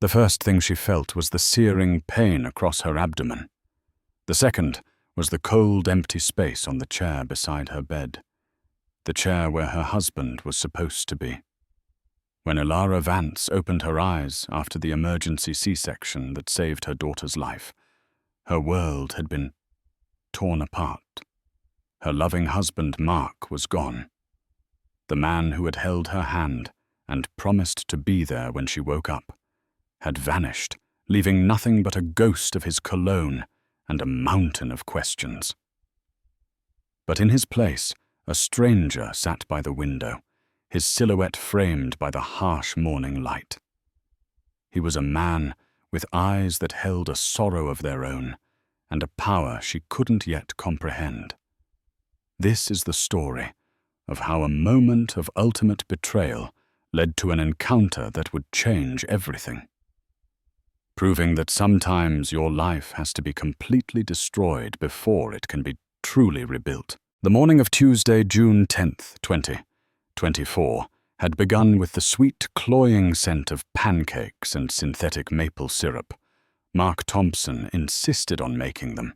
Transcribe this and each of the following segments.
The first thing she felt was the searing pain across her abdomen. The second was the cold, empty space on the chair beside her bed, the chair where her husband was supposed to be. When Elara Vance opened her eyes after the emergency C-section that saved her daughter's life, her world had been torn apart. Her loving husband, Mark, was gone. The man who had held her hand and promised to be there when she woke up had vanished, leaving nothing but a ghost of his cologne and a mountain of questions. But in his place, a stranger sat by the window, his silhouette framed by the harsh morning light. He was a man with eyes that held a sorrow of their own and a power she couldn't yet comprehend. This is the story of how a moment of ultimate betrayal led to an encounter that would change everything, proving that sometimes your life has to be completely destroyed before it can be truly rebuilt. The morning of Tuesday, June 10th, 2024, had begun with the sweet, cloying scent of pancakes and synthetic maple syrup. Mark Thompson insisted on making them.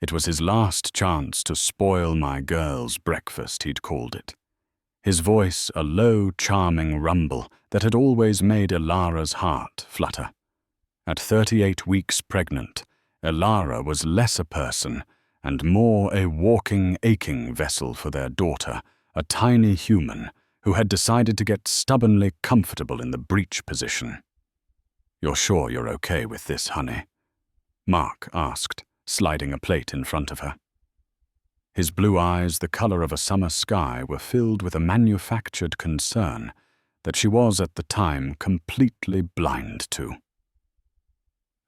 It was his last chance to spoil my girl's breakfast, he'd called it. His voice a low, charming rumble that had always made Elara's heart flutter. At 38 weeks pregnant, Elara was less a person and more a walking, aching vessel for their daughter, a tiny human who had decided to get stubbornly comfortable in the breech position. "You're sure you're okay with this, honey?" Mark asked, sliding a plate in front of her. His blue eyes, the color of a summer sky, were filled with a manufactured concern that she was at the time completely blind to.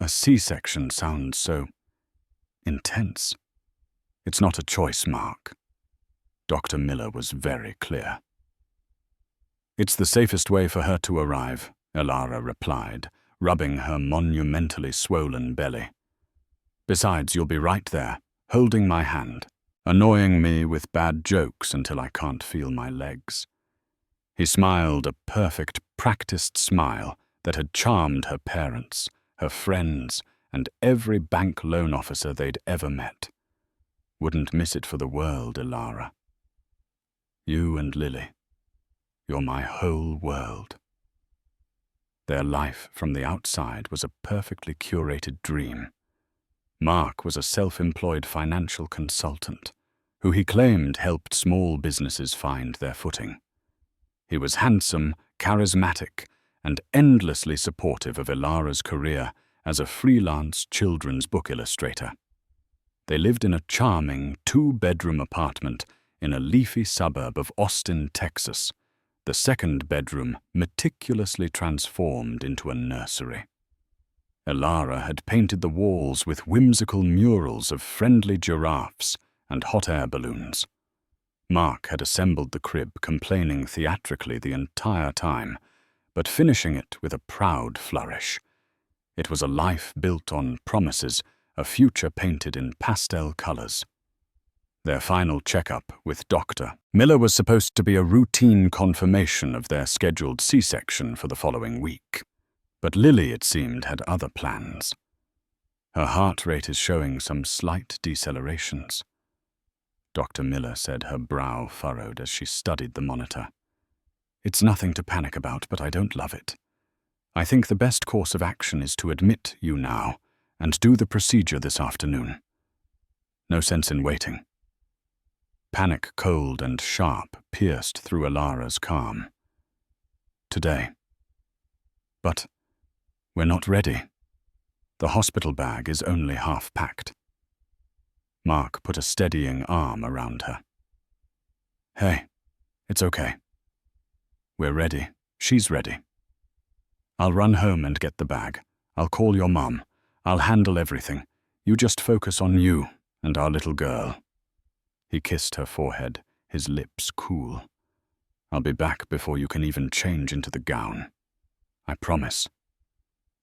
A C-section sounds so intense. It's not a choice, Mark. Dr. Miller was very clear. It's the safest way for her to arrive, Elara replied, rubbing her monumentally swollen belly. Besides, you'll be right there, holding my hand, annoying me with bad jokes until I can't feel my legs. He smiled a perfect, practiced smile that had charmed her parents, her friends, and every bank loan officer they'd ever met. Wouldn't miss it for the world, Elara. You and Lily, you're my whole world. Their life from the outside was a perfectly curated dream. Mark was a self-employed financial consultant who he claimed helped small businesses find their footing. He was handsome, charismatic, and endlessly supportive of Elara's career as a freelance children's book illustrator. They lived in a charming two-bedroom apartment in a leafy suburb of Austin, Texas, the second bedroom meticulously transformed into a nursery. Elara had painted the walls with whimsical murals of friendly giraffes and hot air balloons. Mark had assembled the crib, complaining theatrically the entire time, but finishing it with a proud flourish. It was a life built on promises, a future painted in pastel colors. Their final checkup with Dr. Miller was supposed to be a routine confirmation of their scheduled C-section for the following week. But Lily, it seemed, had other plans. Her heart rate is showing some slight decelerations. Dr. Miller said, her brow furrowed as she studied the monitor. It's nothing to panic about, but I don't love it. I think the best course of action is to admit you now and do the procedure this afternoon. No sense in waiting. Panic, cold and sharp, pierced through Elara's calm. Today. But we're not ready. The hospital bag is only half packed. Mark put a steadying arm around her. Hey, it's okay. We're ready. She's ready. I'll run home and get the bag. I'll call your mom. I'll handle everything. You just focus on you and our little girl. He kissed her forehead, his lips cool. I'll be back before you can even change into the gown. I promise.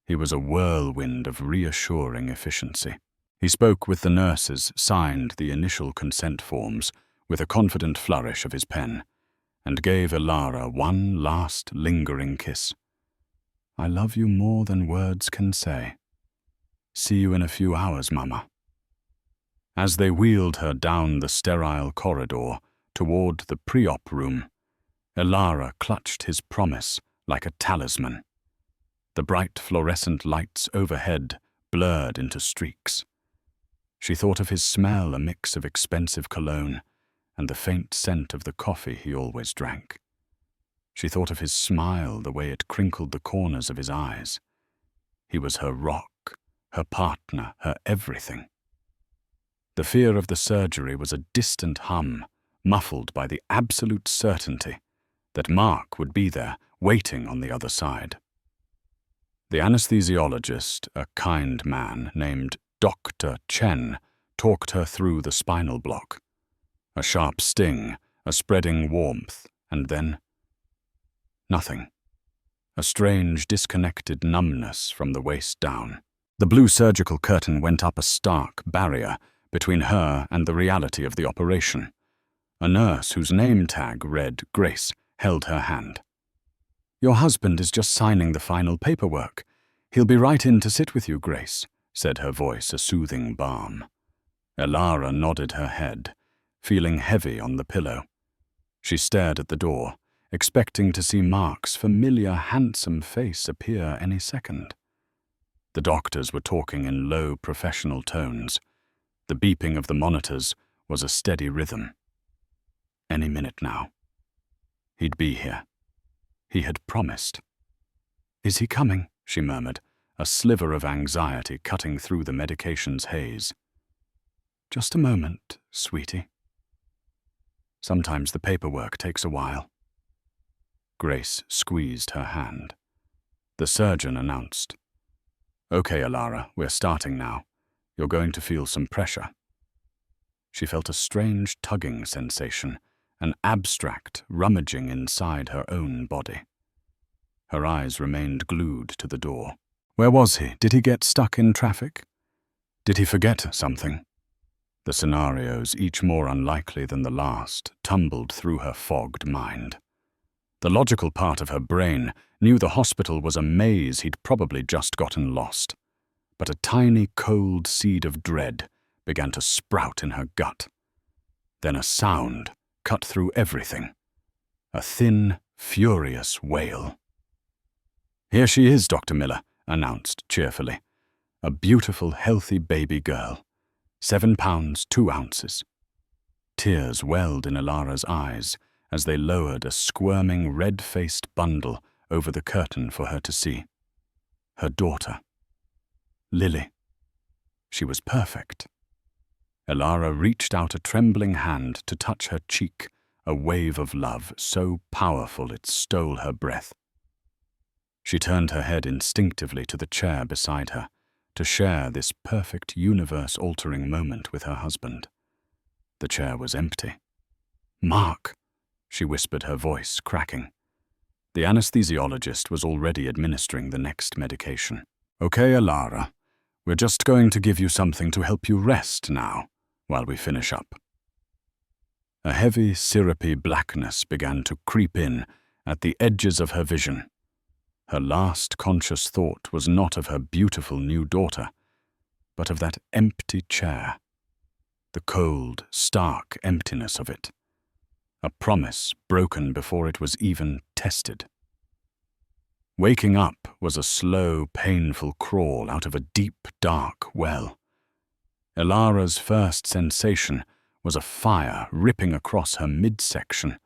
He was a whirlwind of reassuring efficiency. He spoke with the nurses, signed the initial consent forms with a confident flourish of his pen, and gave Elara one last lingering kiss. I love you more than words can say. See you in a few hours, Mama." As they wheeled her down the sterile corridor toward the pre-op room, Elara clutched his promise like a talisman. The bright fluorescent lights overhead blurred into streaks. She thought of his smell, a mix of expensive cologne and the faint scent of the coffee he always drank. She thought of his smile, the way it crinkled the corners of his eyes. He was her rock, her partner, her everything. The fear of the surgery was a distant hum, muffled by the absolute certainty that Mark would be there, waiting on the other side. The anesthesiologist, a kind man named Dr. Chen, talked her through the spinal block. A sharp sting, a spreading warmth, and then nothing. A strange, disconnected numbness from the waist down. The blue surgical curtain went up a stark barrier between her and the reality of the operation. A nurse whose name tag read Grace held her hand. "Your husband is just signing the final paperwork. He'll be right in to sit with you, Grace," said her voice, a soothing balm. Elara nodded her head, feeling heavy on the pillow. She stared at the door, expecting to see Mark's familiar, handsome face appear any second. The doctors were talking in low, professional tones. The beeping of the monitors was a steady rhythm. Any minute now. He'd be here. He had promised. "Is he coming?" she murmured, a sliver of anxiety cutting through the medication's haze. "Just a moment, sweetie. Sometimes the paperwork takes a while." Grace squeezed her hand. The surgeon announced, "Okay, Elara, we're starting now. You're going to feel some pressure." She felt a strange tugging sensation, an abstract rummaging inside her own body. Her eyes remained glued to the door. Where was he? Did he get stuck in traffic? Did he forget something? The scenarios, each more unlikely than the last, tumbled through her fogged mind. The logical part of her brain knew the hospital was a maze he'd probably just gotten lost. But a tiny cold seed of dread began to sprout in her gut. Then a sound cut through everything. A thin, furious wail. "Here she is, Dr. Miller," announced cheerfully. "A beautiful, healthy baby girl. 7 pounds, 2 ounces. Tears welled in Elara's eyes as they lowered a squirming, red-faced bundle over the curtain for her to see. Her daughter. Lily. She was perfect. Elara reached out a trembling hand to touch her cheek, a wave of love so powerful it stole her breath. She turned her head instinctively to the chair beside her, to share this perfect universe-altering moment with her husband. The chair was empty. "Mark," she whispered, her voice cracking. The anesthesiologist was already administering the next medication. "Okay, Elara, we're just going to give you something to help you rest now, while we finish up." A heavy, syrupy blackness began to creep in at the edges of her vision. Her last conscious thought was not of her beautiful new daughter, but of that empty chair. The cold, stark emptiness of it. A promise broken before it was even tested. Waking up was a slow, painful crawl out of a deep, dark well. Elara's first sensation was a fire ripping across her midsection,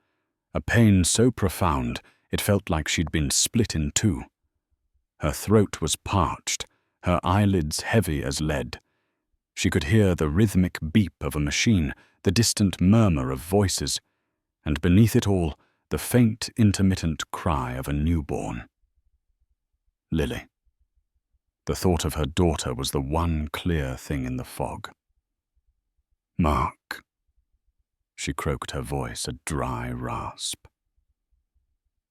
a pain so profound it felt like she'd been split in two. Her throat was parched, her eyelids heavy as lead. She could hear the rhythmic beep of a machine, the distant murmur of voices, and beneath it all, the faint, intermittent cry of a newborn. Lily. The thought of her daughter was the one clear thing in the fog. "Mark." She croaked, her voice a dry rasp.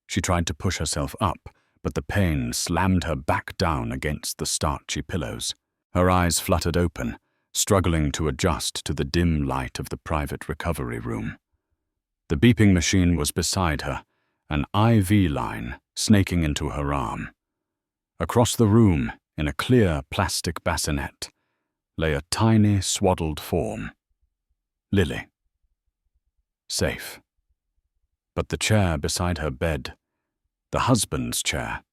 She tried to push herself up, but the pain slammed her back down against the starchy pillows. Her eyes fluttered open, struggling to adjust to the dim light of the private recovery room. The beeping machine was beside her, an IV line snaking into her arm. Across the room, in a clear plastic bassinet, lay a tiny swaddled form. Lily. Safe. But the chair beside her bed, the husband's chair,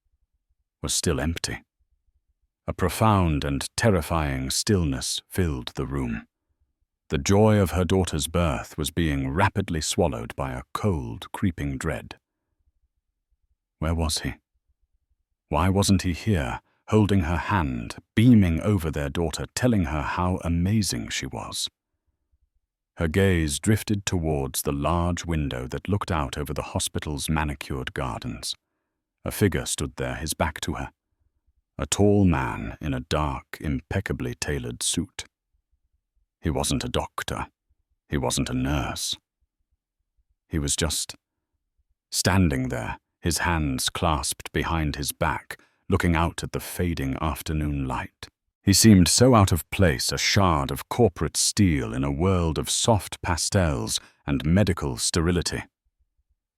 was still empty. A profound and terrifying stillness filled the room. The joy of her daughter's birth was being rapidly swallowed by a cold, creeping dread. Where was he? Why wasn't he here, holding her hand, beaming over their daughter, telling her how amazing she was? Her gaze drifted towards the large window that looked out over the hospital's manicured gardens. A figure stood there, his back to her. A tall man in a dark, impeccably tailored suit. He wasn't a doctor. He wasn't a nurse. He was just standing there, his hands clasped behind his back, looking out at the fading afternoon light. He seemed so out of place, a shard of corporate steel in a world of soft pastels and medical sterility.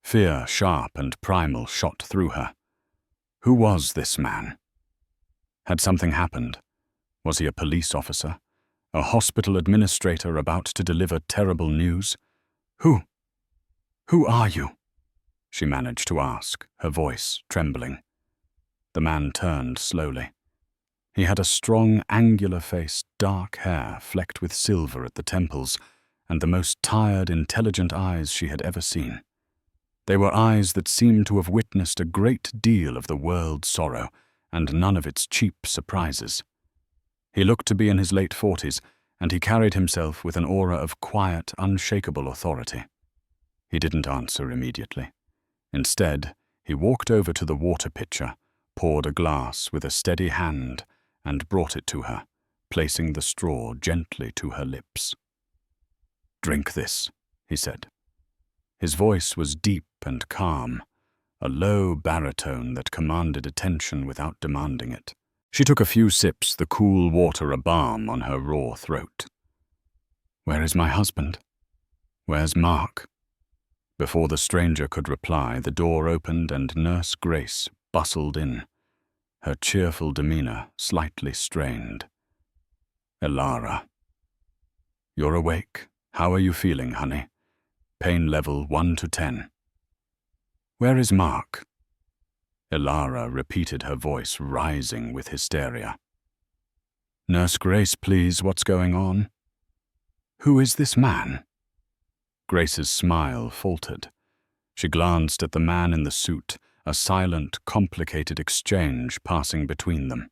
Fear, sharp and primal, shot through her. Who was this man? Had something happened? Was he a police officer? A hospital administrator about to deliver terrible news? Who are you? She managed to ask, her voice trembling. The man turned slowly. He had a strong, angular face, dark hair flecked with silver at the temples, and the most tired, intelligent eyes she had ever seen. They were eyes that seemed to have witnessed a great deal of the world's sorrow, and none of its cheap surprises. He looked to be in his late 40s, and he carried himself with an aura of quiet, unshakable authority. He didn't answer immediately. Instead, he walked over to the water pitcher, poured a glass with a steady hand, and brought it to her, placing the straw gently to her lips. "Drink this," he said. His voice was deep and calm, a low baritone that commanded attention without demanding it. She took a few sips, the cool water a balm on her raw throat. "Where is my husband? Where's Mark?" Before the stranger could reply, the door opened and Nurse Grace bustled in, her cheerful demeanor slightly strained. "Elara. You're awake. How are you feeling, honey? Pain level 1 to 10. Where is Mark?" Elara repeated, her voice rising with hysteria. "Nurse Grace, please, what's going on? Who is this man?" Grace's smile faltered. She glanced at the man in the suit, a silent, complicated exchange passing between them.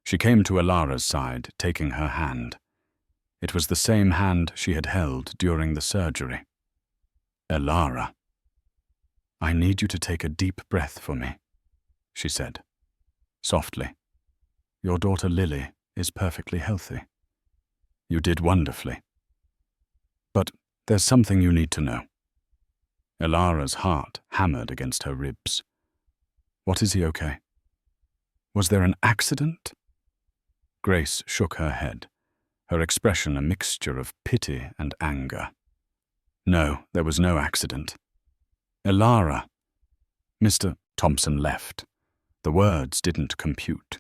She came to Elara's side, taking her hand. It was the same hand she had held during the surgery. "Elara, I need you to take a deep breath for me," she said, softly. "Your daughter Lily is perfectly healthy. You did wonderfully. But there's something you need to know." Elara's heart hammered against her ribs. "What, is he okay? Was there an accident?" Grace shook her head, her expression a mixture of pity and anger. "No, there was no accident. Elara." Mr. Thompson left. The words didn't compute.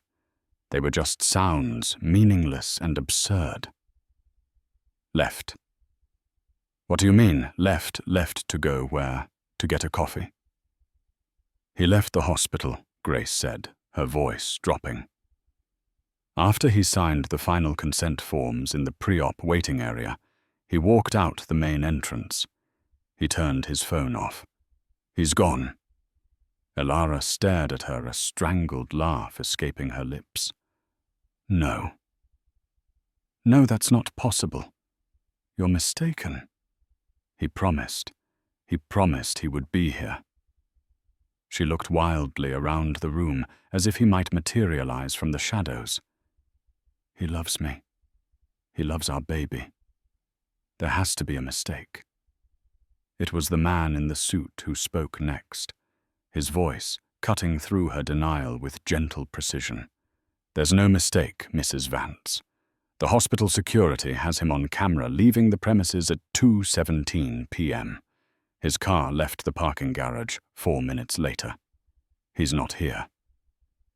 They were just sounds, meaningless and absurd. "Left. What do you mean, left to go where? To get a coffee?" "He left the hospital," Grace said, her voice dropping. After he signed the final consent forms in the pre-op waiting area, he walked out the main entrance. He turned his phone off. "He's gone." Elara stared at her, a strangled laugh escaping her lips. "No. No, that's not possible. You're mistaken. He promised. He promised he would be here." She looked wildly around the room, as if he might materialize from the shadows. "He loves me. He loves our baby. There has to be a mistake." It was the man in the suit who spoke next, his voice cutting through her denial with gentle precision. "There's no mistake, Mrs. Vance. The hospital security has him on camera leaving the premises at 2:17 p.m. His car left the parking garage 4 minutes later. He's not here."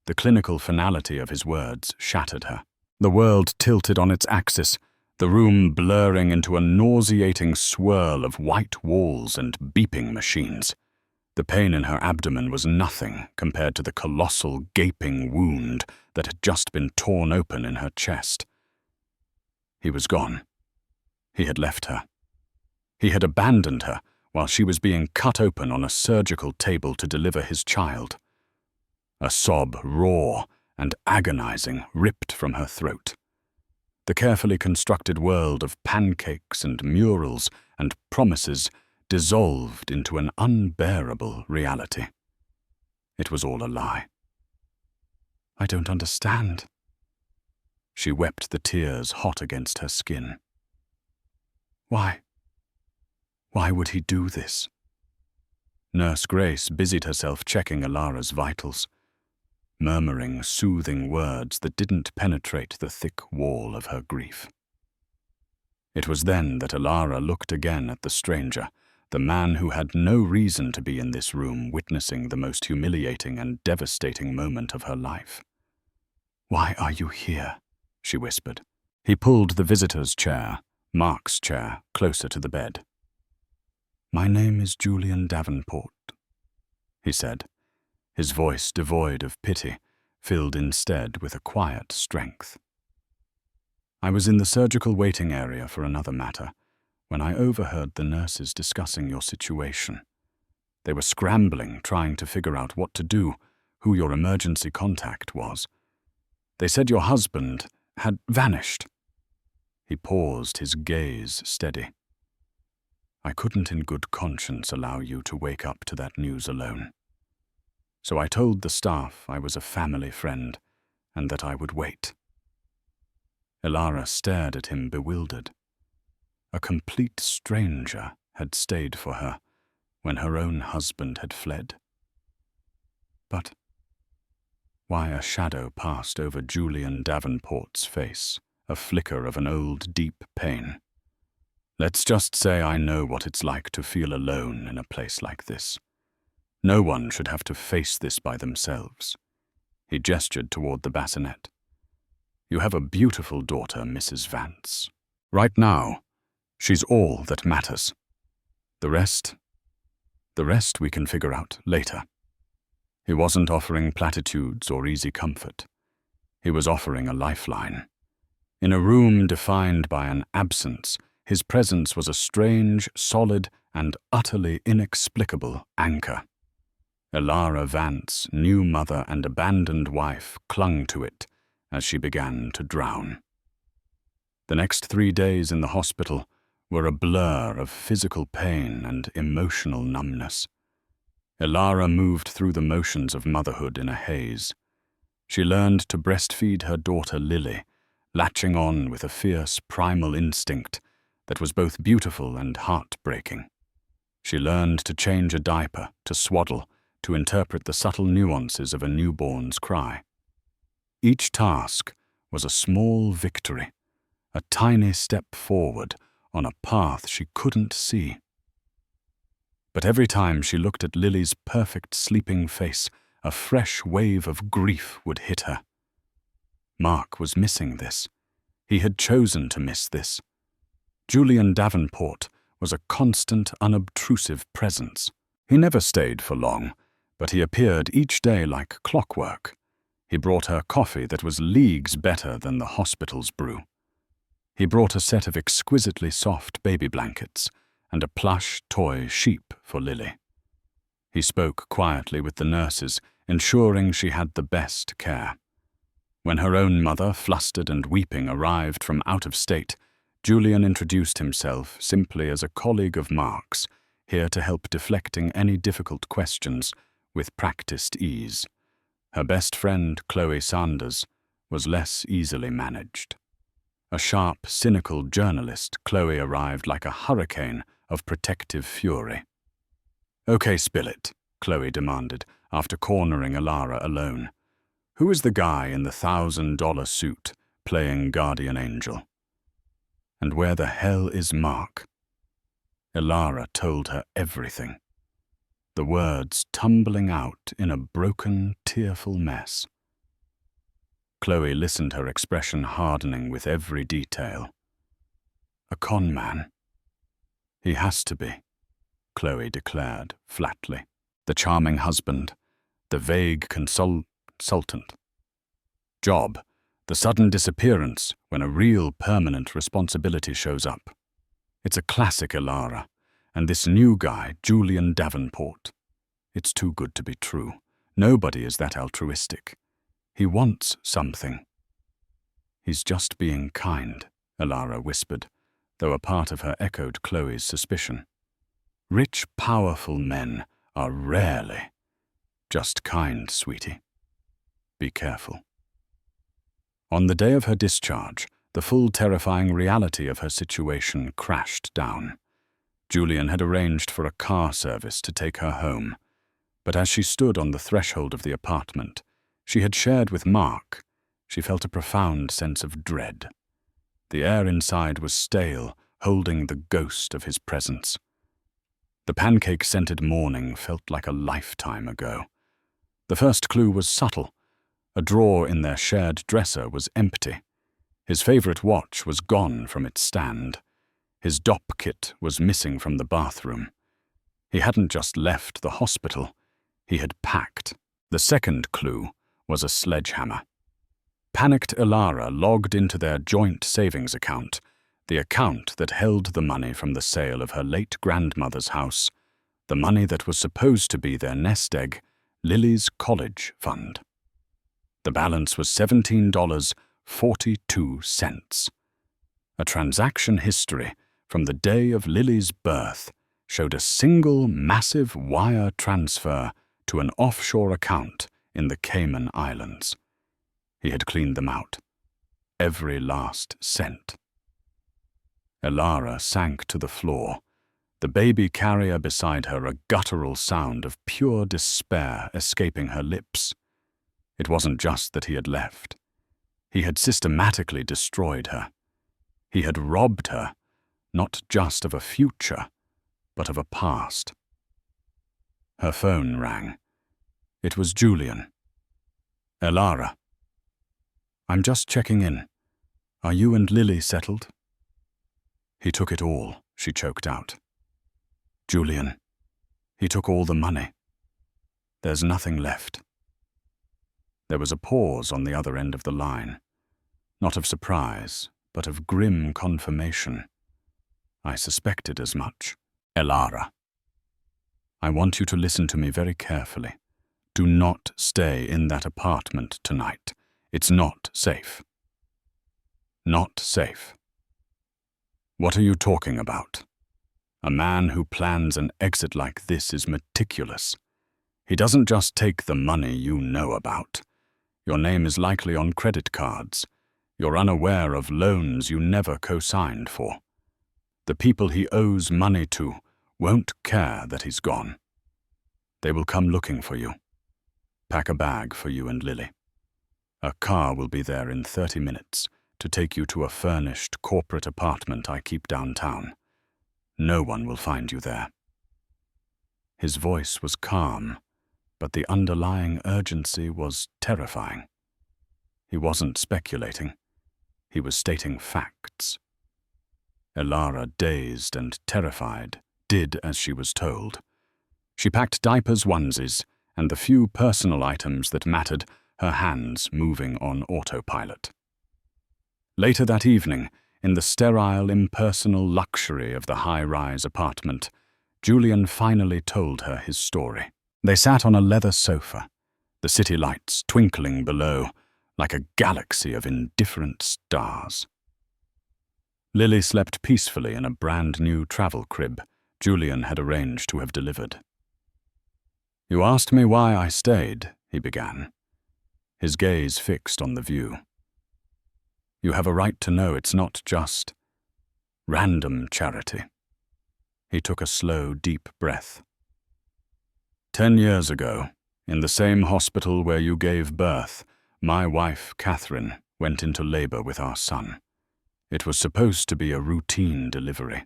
The clinical finality of his words shattered her. The world tilted on its axis, the room blurring into a nauseating swirl of white walls and beeping machines. The pain in her abdomen was nothing compared to the colossal gaping wound that had just been torn open in her chest. He was gone. He had left her. He had abandoned her while she was being cut open on a surgical table to deliver his child. A sob, raw and agonizing, ripped from her throat. The carefully constructed world of pancakes and murals and promises dissolved into an unbearable reality. It was all a lie. "I don't understand." She wept the tears hot against her skin. Why would he do this? Nurse Grace busied herself checking Elara's vitals, murmuring soothing words that didn't penetrate the thick wall of her grief. It was then that Elara looked again at the stranger, the man who had no reason to be in this room witnessing the most humiliating and devastating moment of her life. "Why are you here?" she whispered. He pulled the visitor's chair, Mark's chair, closer to the bed. "My name is Julian Davenport," he said, his voice devoid of pity, filled instead with a quiet strength. "I was in the surgical waiting area for another matter when I overheard the nurses discussing your situation. They were scrambling, trying to figure out what to do, who your emergency contact was. They said your husband had vanished." He paused, his gaze steady. "I couldn't in good conscience allow you to wake up to that news alone. So I told the staff I was a family friend and that I would wait." Elara stared at him bewildered. A complete stranger had stayed for her when her own husband had fled. But why a shadow passed over Julian Davenport's face, a flicker of an old deep pain. "Let's just say I know what it's like to feel alone in a place like this. No one should have to face this by themselves." He gestured toward the bassinet. "You have a beautiful daughter, Mrs. Vance. Right now, she's all that matters. The rest we can figure out later." He wasn't offering platitudes or easy comfort. He was offering a lifeline. In a room defined by an absence, his presence was a strange, solid, and utterly inexplicable anchor. Elara Vance, new mother and abandoned wife, clung to it as she began to drown. The next 3 days in the hospital were a blur of physical pain and emotional numbness. Elara moved through the motions of motherhood in a haze. She learned to breastfeed her daughter Lily, latching on with a fierce primal instinct that was both beautiful and heartbreaking. She learned to change a diaper, to swaddle, to interpret the subtle nuances of a newborn's cry. Each task was a small victory, a tiny step forward on a path she couldn't see. But every time she looked at Lily's perfect sleeping face, a fresh wave of grief would hit her. Mark was missing this. He had chosen to miss this. Julian Davenport was a constant, unobtrusive presence. He never stayed for long, but he appeared each day like clockwork. He brought her coffee that was leagues better than the hospital's brew. He brought a set of exquisitely soft baby blankets and a plush toy sheep for Lily. He spoke quietly with the nurses, ensuring she had the best care. When her own mother, flustered and weeping, arrived from out of state, Julian introduced himself simply as a colleague of Mark's, here to help deflecting any difficult questions with practiced ease. Her best friend, Chloe Sanders, was less easily managed. A sharp, cynical journalist, Chloe arrived like a hurricane of protective fury. "Okay, spill it," Chloe demanded, after cornering Elara alone. "Who is the guy in the $1,000 suit playing guardian angel? And where the hell is Mark?" Elara told her everything, the words tumbling out in a broken, tearful mess. Chloe listened, her expression hardening with every detail. A con man? He has to be, Chloe declared flatly. The charming husband, the vague consultant. Job, the sudden disappearance when a real permanent responsibility shows up. It's a classic Elara, and this new guy, Julian Davenport. It's too good to be true. Nobody is that altruistic. He wants something. He's just being kind, Elara whispered, though a part of her echoed Chloe's suspicion. Rich, powerful men are rarely just kind, sweetie. Be careful. On the day of her discharge, the full terrifying reality of her situation crashed down. Julian had arranged for a car service to take her home, but as she stood on the threshold of the apartment she had shared with Mark, she felt a profound sense of dread. The air inside was stale, holding the ghost of his presence. The pancake-scented morning felt like a lifetime ago. The first clue was subtle. A drawer in their shared dresser was empty. His favorite watch was gone from its stand. His dop kit was missing from the bathroom. He hadn't just left the hospital, he had packed. The second clue was a sledgehammer. Panicked Elara logged into their joint savings account, the account that held the money from the sale of her late grandmother's house, the money that was supposed to be their nest egg, Lily's college fund. The balance was $17.42. A transaction history from the day of Lily's birth showed a single massive wire transfer to an offshore account in the Cayman Islands. He had cleaned them out. Every last cent. Elara sank to the floor, the baby carrier beside her, a guttural sound of pure despair escaping her lips. It wasn't just that he had left. He had systematically destroyed her. He had robbed her, not just of a future, but of a past. Her phone rang. It was Julian. Elara. I'm just checking in. Are you and Lily settled? He took it all, she choked out. Julian. He took all the money. There's nothing left. There was a pause on the other end of the line. Not of surprise, but of grim confirmation. I suspected as much. Elara. I want you to listen to me very carefully. Do not stay in that apartment tonight. It's not safe. Not safe. What are you talking about? A man who plans an exit like this is meticulous. He doesn't just take the money you know about. Your name is likely on credit cards. You're unaware of loans you never co-signed for. The people he owes money to won't care that he's gone. They will come looking for you. Pack a bag for you and Lily. A car will be there in 30 minutes to take you to a furnished corporate apartment I keep downtown. No one will find you there. His voice was calm, but the underlying urgency was terrifying. He wasn't speculating. He was stating facts. Elara, dazed and terrified, did as she was told. She packed diapers, onesies, and the few personal items that mattered, her hands moving on autopilot. Later that evening, in the sterile, impersonal luxury of the high-rise apartment, Julian finally told her his story. They sat on a leather sofa, the city lights twinkling below like a galaxy of indifferent stars. Lily slept peacefully in a brand-new travel crib Julian had arranged to have delivered. You asked me why I stayed, he began, his gaze fixed on the view. You have a right to know it's not just random charity. He took a slow, deep breath. 10 years ago, in the same hospital where you gave birth, my wife, Catherine, went into labor with our son. It was supposed to be a routine delivery.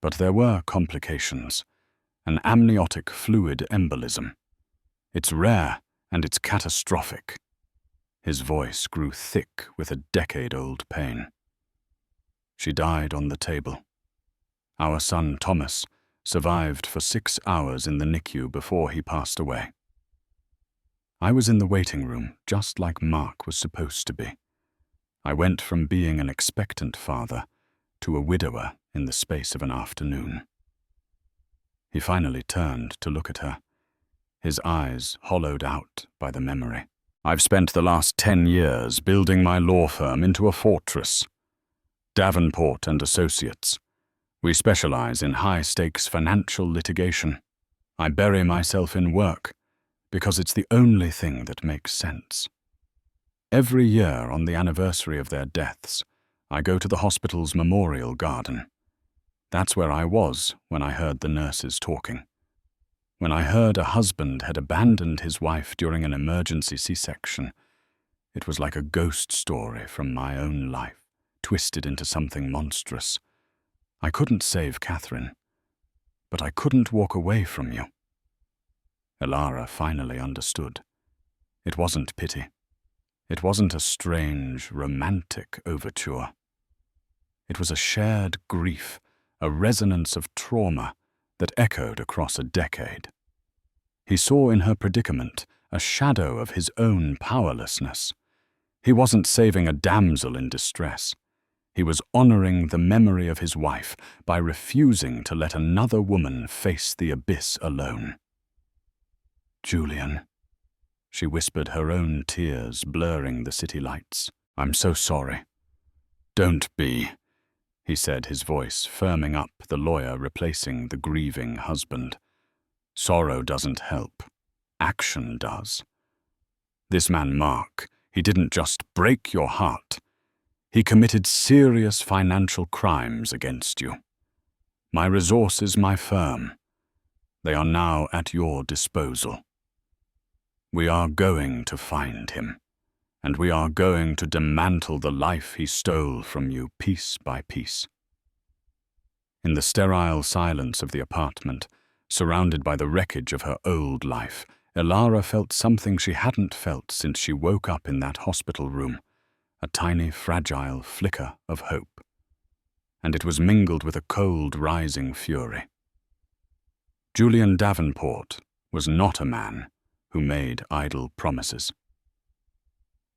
But there were complications. An amniotic fluid embolism. It's rare and it's catastrophic. His voice grew thick with a decade-old pain. She died on the table. Our son Thomas survived for 6 hours in the NICU before he passed away. I was in the waiting room, just like Mark was supposed to be. I went from being an expectant father to a widower in the space of an afternoon. He finally turned to look at her, his eyes hollowed out by the memory. I've spent the last 10 years building my law firm into a fortress. Davenport and Associates. We specialize in high-stakes financial litigation. I bury myself in work because it's the only thing that makes sense. Every year on the anniversary of their deaths, I go to the hospital's memorial garden. That's where I was when I heard the nurses talking. When I heard a husband had abandoned his wife during an emergency C-section, it was like a ghost story from my own life, twisted into something monstrous. I couldn't save Catherine, but I couldn't walk away from you. Elara finally understood. It wasn't pity. It wasn't a strange, romantic overture. It was a shared grief, a resonance of trauma that echoed across a decade. He saw in her predicament a shadow of his own powerlessness. He wasn't saving a damsel in distress. He was honoring the memory of his wife by refusing to let another woman face the abyss alone. "Julian," she whispered, her own tears blurring the city lights. "I'm so sorry." "Don't be," he said, his voice firming up, the lawyer replacing the grieving husband. "Sorrow doesn't help. Action does. This man Mark, he didn't just break your heart. He committed serious financial crimes against you. My resources, my firm, they are now at your disposal. We are going to find him, and we are going to dismantle the life he stole from you piece by piece." In the sterile silence of the apartment, surrounded by the wreckage of her old life, Elara felt something she hadn't felt since she woke up in that hospital room, a tiny, fragile flicker of hope. And it was mingled with a cold, rising fury. Julian Davenport was not a man who made idle promises.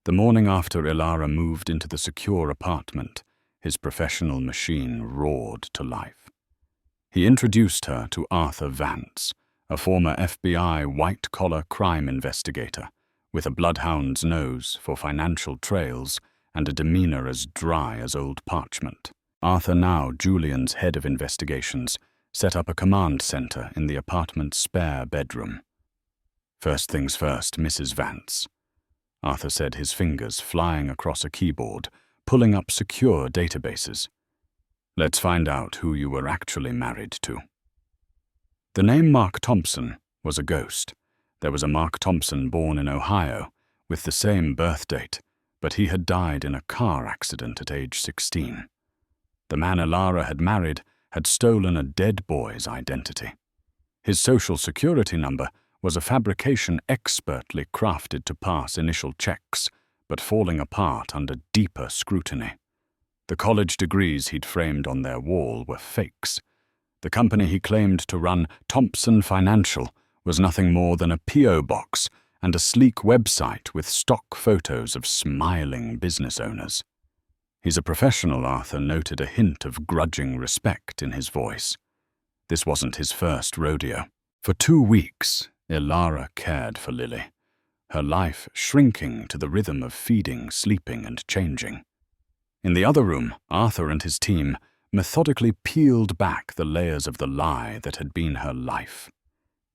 The morning after Elara moved into the secure apartment, his professional machine roared to life. He introduced her to Elara Vance, a former FBI white-collar crime investigator with a bloodhound's nose for financial trails and a demeanor as dry as old parchment. Arthur, now Julian's head of investigations, set up a command center in the apartment's spare bedroom. "First things first, Mrs. Vance," Arthur said, his fingers flying across a keyboard, pulling up secure databases. "Let's find out who you were actually married to." The name Mark Thompson was a ghost. There was a Mark Thompson born in Ohio, with the same birth date, but he had died in a car accident at age 16. The man Elara had married had stolen a dead boy's identity. His social security number was a fabrication expertly crafted to pass initial checks, but falling apart under deeper scrutiny. The college degrees he'd framed on their wall were fakes. The company he claimed to run, Thompson Financial, was nothing more than a P.O. box and a sleek website with stock photos of smiling business owners. "He's a professional," Arthur noted, a hint of grudging respect in his voice. This wasn't his first rodeo. For 2 weeks, Elara cared for Lily, her life shrinking to the rhythm of feeding, sleeping, and changing. In the other room, Arthur and his team methodically peeled back the layers of the lie that had been her life.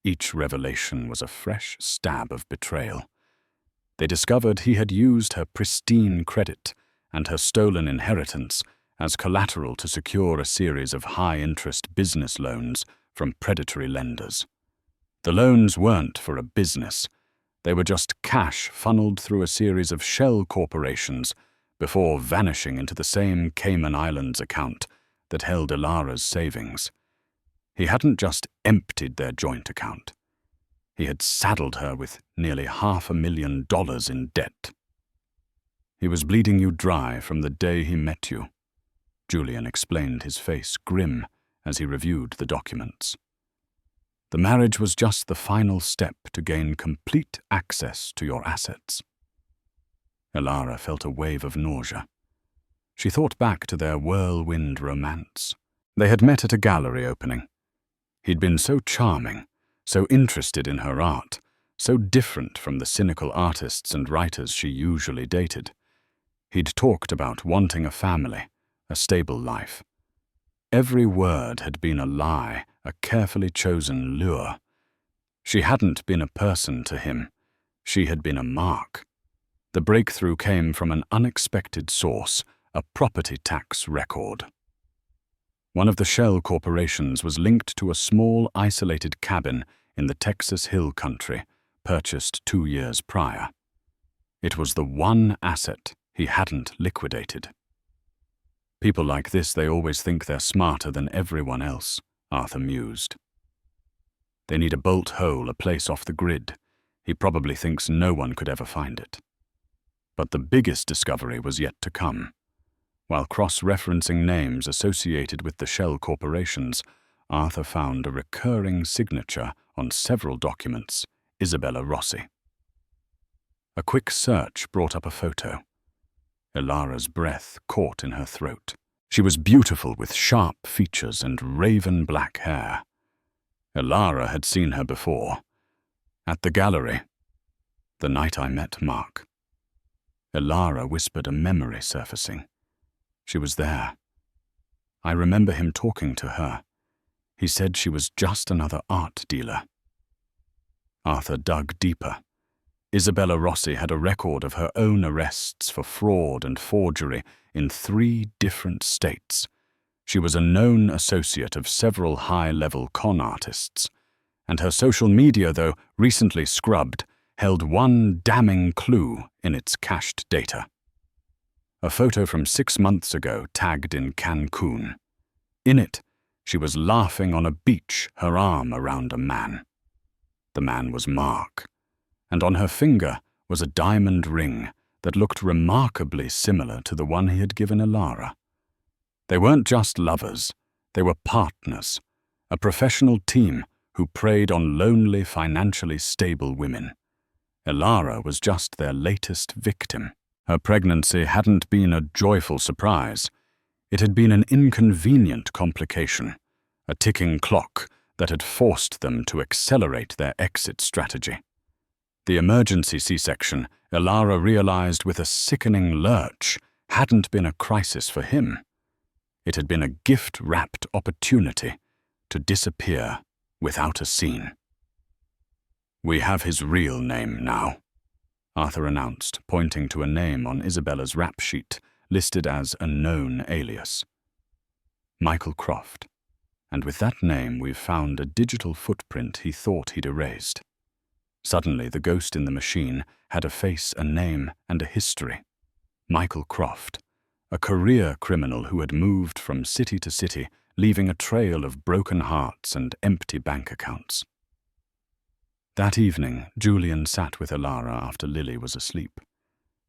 Each revelation was a fresh stab of betrayal. They discovered he had used her pristine credit and her stolen inheritance as collateral to secure a series of high-interest business loans from predatory lenders. The loans weren't for a business. They were just cash funneled through a series of shell corporations before vanishing into the same Cayman Islands account that held Elara's savings. He hadn't just emptied their joint account. He had saddled her with nearly $500,000 in debt. He was bleeding you dry from the day he met you. Julian explained, his face grim as he reviewed the documents. The marriage was just the final step to gain complete access to your assets. Elara felt a wave of nausea. She thought back to their whirlwind romance. They had met at a gallery opening. He'd been so charming, so interested in her art, so different from the cynical artists and writers she usually dated. He'd talked about wanting a family, a stable life. Every word had been a lie, a carefully chosen lure. She hadn't been a person to him. She had been a mark. The breakthrough came from an unexpected source, a property tax record. One of the shell corporations was linked to a small, isolated cabin in the Texas Hill Country, purchased 2 years prior. It was the one asset he hadn't liquidated. People like this, they always think they're smarter than everyone else, Arthur mused. They need a bolt hole, a place off the grid. He probably thinks no one could ever find it. But the biggest discovery was yet to come. While cross-referencing names associated with the shell corporations, Arthur found a recurring signature on several documents, Isabella Rossi. A quick search brought up a photo. Elara's breath caught in her throat. She was beautiful with sharp features and raven black hair. Elara had seen her before. At the gallery. The night I met Mark. Elara whispered, a memory surfacing. She was there. I remember him talking to her. He said she was just another art dealer. Arthur dug deeper. Isabella Rossi had a record of her own arrests for fraud and forgery in 3 different states. She was a known associate of several high-level con artists, and her social media, though recently scrubbed, held one damning clue in its cached data. A photo from 6 months ago tagged in Cancun. In it, she was laughing on a beach, her arm around a man. The man was Mark, and on her finger was a diamond ring that looked remarkably similar to the one he had given Elara. They weren't just lovers, they were partners, a professional team who preyed on lonely, financially stable women. Elara was just their latest victim. Her pregnancy hadn't been a joyful surprise. It had been an inconvenient complication, a ticking clock that had forced them to accelerate their exit strategy. The emergency C-section, Elara realized with a sickening lurch, hadn't been a crisis for him. It had been a gift-wrapped opportunity to disappear without a scene. "We have his real name now," Arthur announced, pointing to a name on Isabella's rap sheet, listed as a known alias. Michael Croft. And with that name we've found a digital footprint he thought he'd erased. Suddenly, the ghost in the machine had a face, a name, and a history. Michael Croft, a career criminal who had moved from city to city, leaving a trail of broken hearts and empty bank accounts. That evening, Julian sat with Elara after Lily was asleep.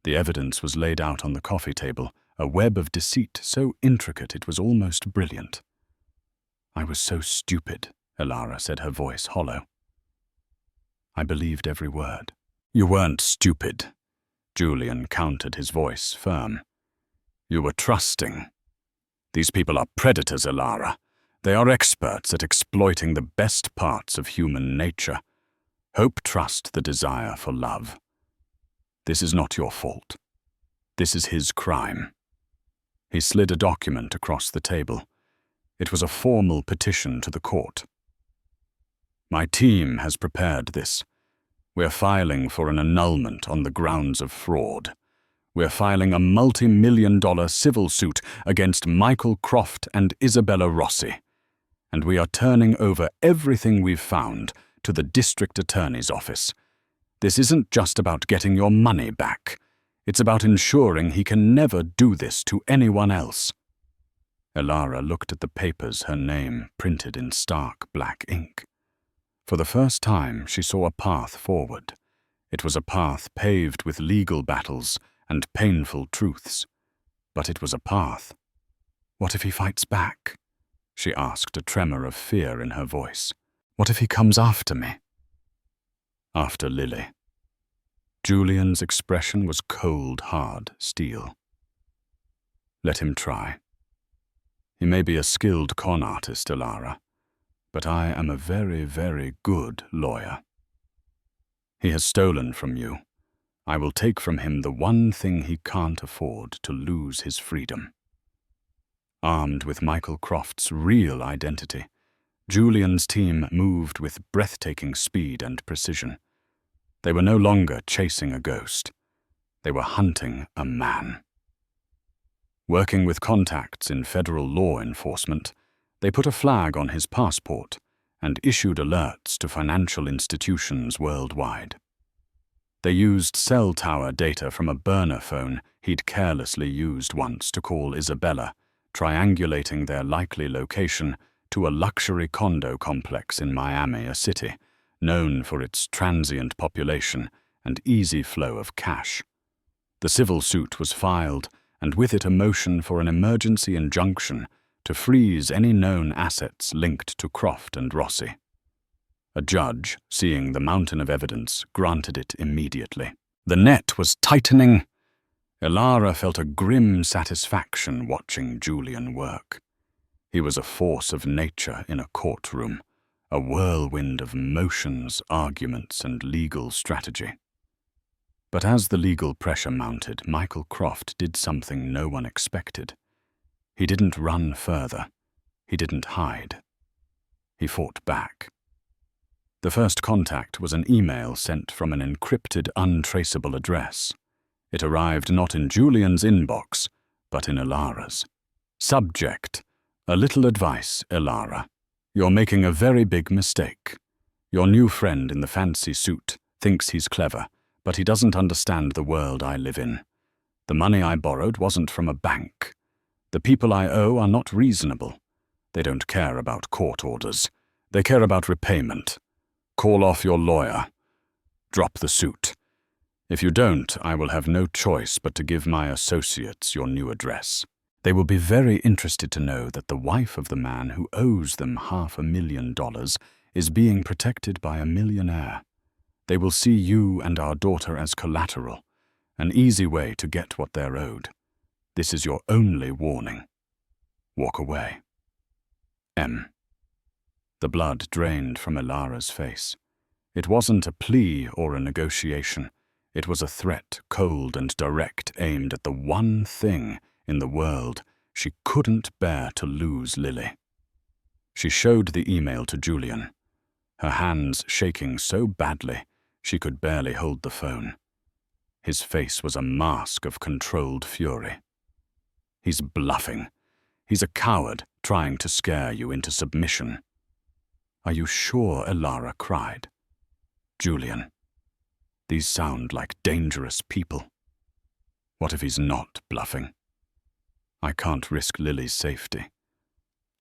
The evidence was laid out on the coffee table, a web of deceit so intricate it was almost brilliant. "I was so stupid," Elara said, her voice hollow. "I believed every word." "You weren't stupid," Julian countered, his voice firm. "You were trusting. These people are predators, Elara. They are experts at exploiting the best parts of human nature. Hope, trust, the desire for love. This is not your fault. This is his crime." He slid a document across the table. It was a formal petition to the court. "My team has prepared this. We're filing for an annulment on the grounds of fraud. We're filing a multi-million-dollar civil suit against Michael Croft and Isabella Rossi. And we are turning over everything we've found to the district attorney's office. This isn't just about getting your money back. It's about ensuring he can never do this to anyone else." Elara looked at the papers, her name printed in stark black ink. For the first time, she saw a path forward. It was a path paved with legal battles and painful truths, but it was a path. What if he fights back? She asked, a tremor of fear in her voice. What if he comes after me? After Lily. Julian's expression was cold, hard steel. Let him try. He may be a skilled con artist, Elara, but I am a very, very good lawyer. He has stolen from you. I will take from him the one thing he can't afford, to lose his freedom. Armed with Michael Croft's real identity, Julian's team moved with breathtaking speed and precision. They were no longer chasing a ghost. They were hunting a man. Working with contacts in federal law enforcement, they put a flag on his passport and issued alerts to financial institutions worldwide. They used cell tower data from a burner phone he'd carelessly used once to call Isabella, triangulating their likely location to a luxury condo complex in Miami, a city known for its transient population and easy flow of cash. The civil suit was filed, and with it a motion for an emergency injunction to freeze any known assets linked to Croft and Rossi. A judge, seeing the mountain of evidence, granted it immediately. The net was tightening. Elara felt a grim satisfaction watching Julian work. He was a force of nature in a courtroom, a whirlwind of motions, arguments, and legal strategy. But as the legal pressure mounted, Michael Croft did something no one expected. He didn't run further. He didn't hide. He fought back. The first contact was an email sent from an encrypted, untraceable address. It arrived not in Julian's inbox, but in Elara's. Subject: a little advice, Elara. You're making a very big mistake. Your new friend in the fancy suit thinks he's clever, but he doesn't understand the world I live in. The money I borrowed wasn't from a bank. The people I owe are not reasonable. They don't care about court orders. They care about repayment. Call off your lawyer. Drop the suit. If you don't, I will have no choice but to give my associates your new address. They will be very interested to know that the wife of the man who owes them $500,000 is being protected by a millionaire. They will see you and our daughter as collateral, an easy way to get what they're owed. This is your only warning. Walk away. M. The blood drained from Elara's face. It wasn't a plea or a negotiation. It was a threat, cold and direct, aimed at the one thing in the world she couldn't bear to lose: Lily. She showed the email to Julian, her hands shaking so badly she could barely hold the phone. His face was a mask of controlled fury. He's bluffing. He's a coward trying to scare you into submission. Are you sure? Elara cried. Julian, these sound like dangerous people. What if he's not bluffing? I can't risk Lily's safety.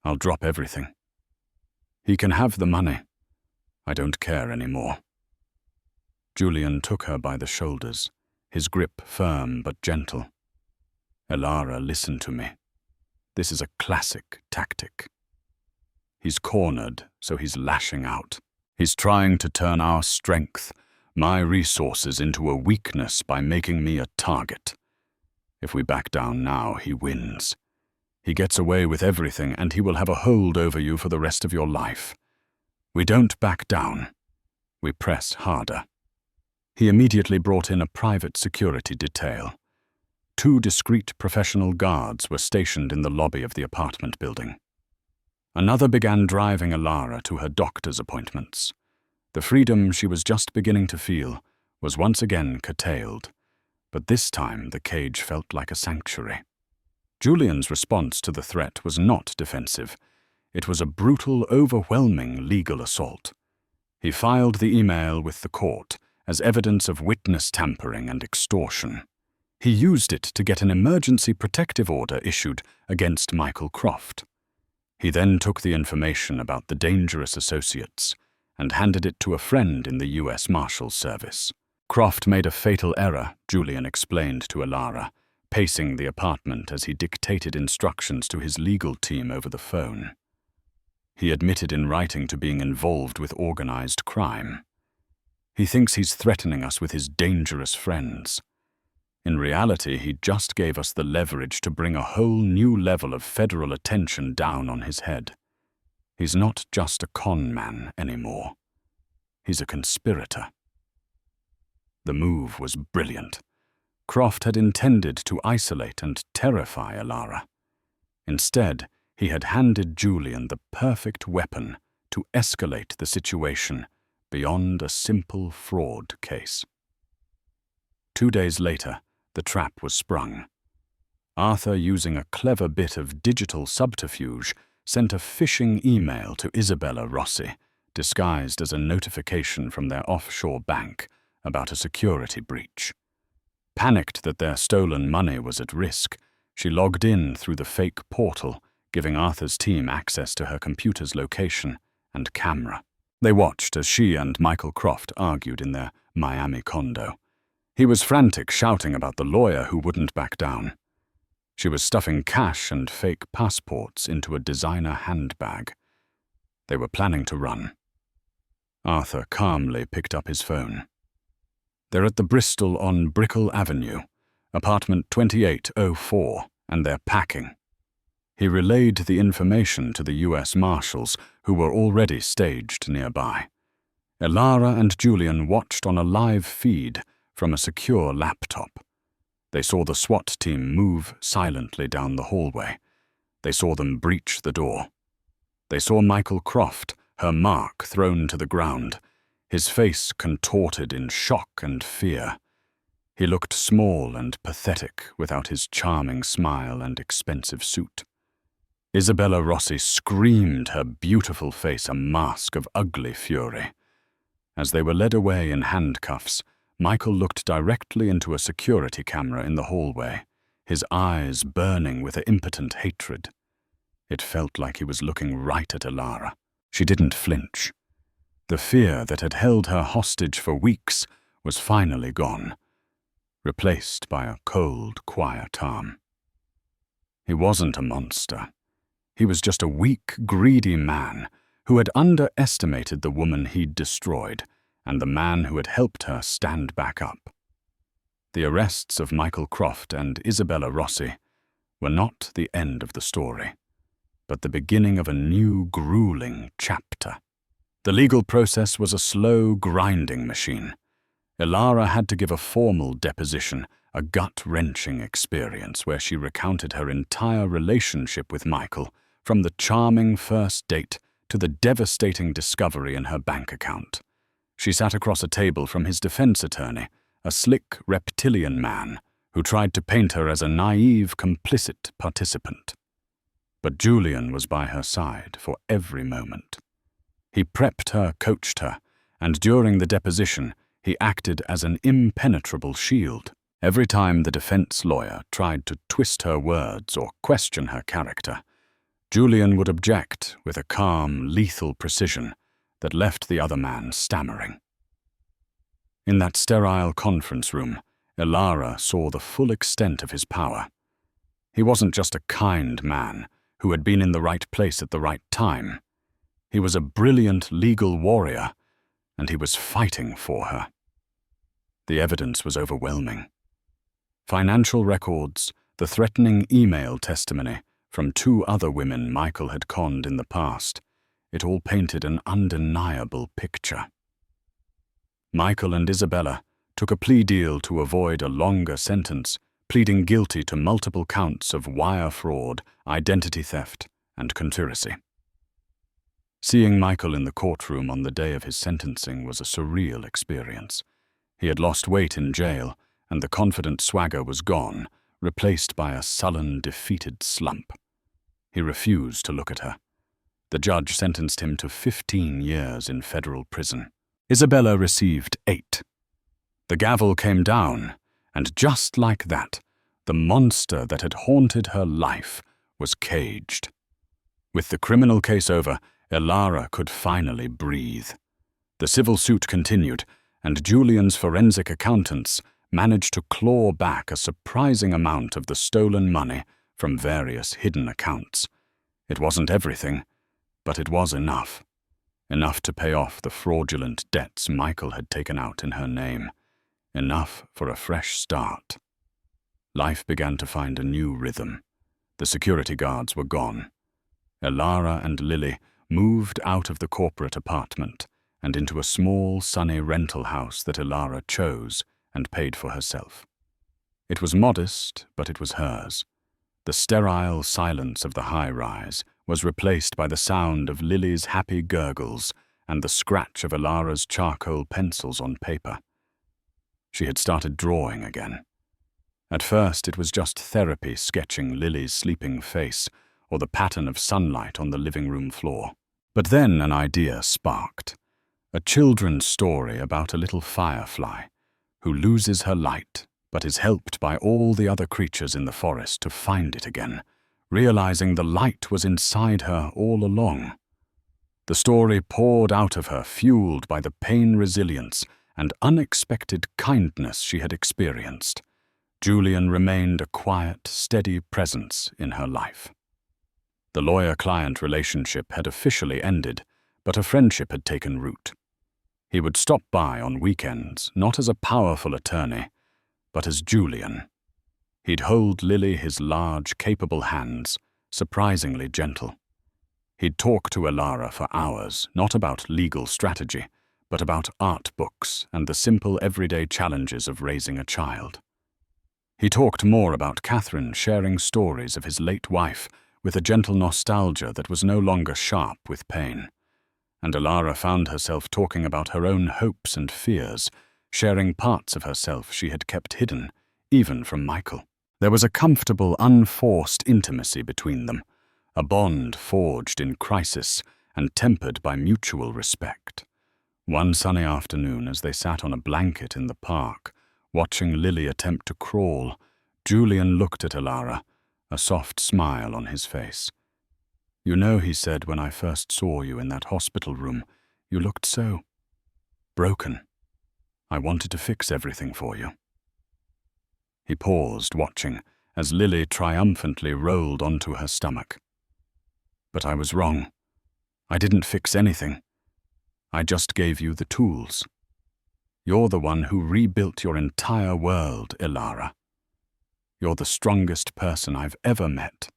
I'll drop everything. He can have the money. I don't care anymore. Julian took her by the shoulders, his grip firm but gentle. Elara, listen to me. This is a classic tactic. He's cornered, so he's lashing out. He's trying to turn our strength, my resources, into a weakness by making me a target. If we back down now, he wins. He gets away with everything, and he will have a hold over you for the rest of your life. We don't back down. We press harder. He immediately brought in a private security detail. 2 discreet professional guards were stationed in the lobby of the apartment building. Another began driving Elara to her doctor's appointments. The freedom she was just beginning to feel was once again curtailed, but this time the cage felt like a sanctuary. Julian's response to the threat was not defensive. It was a brutal, overwhelming legal assault. He filed the email with the court as evidence of witness tampering and extortion. He used it to get an emergency protective order issued against Michael Croft. He then took the information about the dangerous associates and handed it to a friend in the U.S. Marshals Service. Croft made a fatal error, Julian explained to Elara, pacing the apartment as he dictated instructions to his legal team over the phone. He admitted in writing to being involved with organized crime. He thinks he's threatening us with his dangerous friends. In reality, he just gave us the leverage to bring a whole new level of federal attention down on his head. He's not just a con man anymore. He's a conspirator. The move was brilliant. Croft had intended to isolate and terrify Elara. Instead, he had handed Julian the perfect weapon to escalate the situation beyond a simple fraud case. 2 days later, the trap was sprung. Arthur, using a clever bit of digital subterfuge, sent a phishing email to Isabella Rossi, disguised as a notification from their offshore bank about a security breach. Panicked that their stolen money was at risk, she logged in through the fake portal, giving Arthur's team access to her computer's location and camera. They watched as she and Michael Croft argued in their Miami condo. He was frantic, shouting about the lawyer who wouldn't back down. She was stuffing cash and fake passports into a designer handbag. They were planning to run. Arthur calmly picked up his phone. They're at the Bristol on Brickell Avenue, apartment 2804, and they're packing. He relayed the information to the U.S. Marshals, who were already staged nearby. Elara and Julian watched on a live feed from a secure laptop. They saw the SWAT team move silently down the hallway. They saw them breach the door. They saw Michael Croft, her mark thrown to the ground, his face contorted in shock and fear. He looked small and pathetic without his charming smile and expensive suit. Isabella Rossi screamed, her beautiful face a mask of ugly fury. As they were led away in handcuffs, Michael looked directly into a security camera in the hallway, his eyes burning with impotent hatred. It felt like he was looking right at Elara. She didn't flinch. The fear that had held her hostage for weeks was finally gone, replaced by a cold, quiet calm. He wasn't a monster. He was just a weak, greedy man who had underestimated the woman he'd destroyed and the man who had helped her stand back up. The arrests of Michael Croft and Isabella Rossi were not the end of the story, but the beginning of a new, grueling chapter. The legal process was a slow, grinding machine. Elara had to give a formal deposition, a gut-wrenching experience where she recounted her entire relationship with Michael, from the charming first date to the devastating discovery in her bank account. She sat across a table from his defense attorney, a slick reptilian man who tried to paint her as a naive, complicit participant. But Julian was by her side for every moment. He prepped her, coached her, and during the deposition, he acted as an impenetrable shield. Every time the defense lawyer tried to twist her words or question her character, Julian would object with a calm, lethal precision that left the other man stammering. In that sterile conference room, Elara saw the full extent of his power. He wasn't just a kind man who had been in the right place at the right time. He was a brilliant legal warrior, and he was fighting for her. The evidence was overwhelming. Financial records, the threatening email testimony from 2 other women Michael had conned in the past, it all painted an undeniable picture. Michael and Isabella took a plea deal to avoid a longer sentence, pleading guilty to multiple counts of wire fraud, identity theft, and conspiracy. Seeing Michael in the courtroom on the day of his sentencing was a surreal experience. He had lost weight in jail, and the confident swagger was gone, replaced by a sullen, defeated slump. He refused to look at her. The judge sentenced him to 15 years in federal prison. Isabella received 8. The gavel came down, and just like that, the monster that had haunted her life was caged. With the criminal case over, Elara could finally breathe. The civil suit continued, and Julian's forensic accountants managed to claw back a surprising amount of the stolen money from various hidden accounts. It wasn't everything, but it was enough. Enough to pay off the fraudulent debts Michael had taken out in her name. Enough for a fresh start. Life began to find a new rhythm. The security guards were gone. Elara and Lily moved out of the corporate apartment and into a small, sunny rental house that Elara chose and paid for herself. It was modest, but it was hers. The sterile silence of the high-rise was replaced by the sound of Lily's happy gurgles and the scratch of Elara's charcoal pencils on paper. She had started drawing again. At first it was just therapy sketching Lily's sleeping face or the pattern of sunlight on the living room floor. But then an idea sparked. A children's story about a little firefly who loses her light but is helped by all the other creatures in the forest to find it again, realizing the light was inside her all along. The story poured out of her, fueled by the pain resilience and unexpected kindness she had experienced. Julian remained a quiet, steady presence in her life. The lawyer-client relationship had officially ended, but a friendship had taken root. He would stop by on weekends, not as a powerful attorney, but as Julian. He'd hold Lily his large, capable hands, surprisingly gentle. He'd talk to Elara for hours, not about legal strategy, but about art books and the simple everyday challenges of raising a child. He talked more about Catherine sharing stories of his late wife with a gentle nostalgia that was no longer sharp with pain. And Elara found herself talking about her own hopes and fears, sharing parts of herself she had kept hidden, even from Michael. There was a comfortable, unforced intimacy between them, a bond forged in crisis and tempered by mutual respect. One sunny afternoon, as they sat on a blanket in the park, watching Lily attempt to crawl, Julian looked at Elara, a soft smile on his face. "You know," he said, "when I first saw you in that hospital room, you looked so broken. I wanted to fix everything for you." He paused, watching, as Lily triumphantly rolled onto her stomach. "But I was wrong. I didn't fix anything. I just gave you the tools. You're the one who rebuilt your entire world, Elara. You're the strongest person I've ever met."